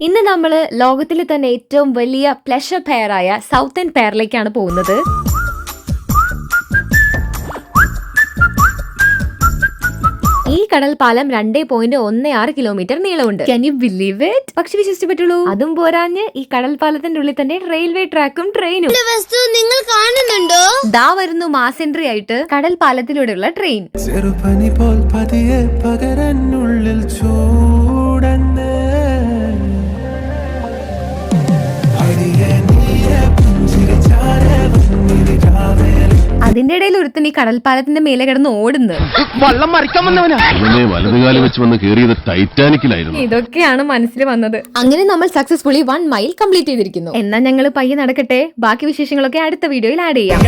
ഇന്ന് നമ്മൾ ലോകത്തിലെ തന്നെ ഏറ്റവും വലിയ പ്ലഷർ പെയറായ സൗത്തേൺ പെയറിലേക്കാണ് പോകുന്നത്. ഈ കടൽ പാലം 2.16 കിലോമീറ്റർ നീളമുണ്ട്. Can you believe it? പക്ഷെ വിശ്വസിച്ചു പറ്റുള്ളൂ. അതും പോരാഞ്ഞ് ഈ കടൽ പാലത്തിന്റെ ഉള്ളിൽ തന്നെ റെയിൽവേ ട്രാക്കും ട്രെയിനും. നിങ്ങൾ കാണുന്നുണ്ടോ? ദാ വരുന്നു മാസ് എൻട്രി ആയിട്ട് കടൽ പാലത്തിലൂടെയുള്ള ട്രെയിൻ. അതിന്റെ ഇടയിൽ ഒരുത്തൻ ഈ കടൽപ്പാലത്തിന്റെ മേലെ കിടന്ന് ഓടുന്നു. ഇതൊക്കെയാണ് മനസ്സിൽ വന്നത്. അങ്ങനെ നമ്മൾ സക്സസ്ഫുള്ളി 1 മൈൽ കംപ്ലീറ്റ് ചെയ്തിരിക്കുന്നു. എന്നാൽ ഞങ്ങൾ പയ്യെ നടക്കട്ടെ, ബാക്കി വിശേഷങ്ങളൊക്കെ അടുത്ത വീഡിയോയിൽ ആഡ് ചെയ്യാം.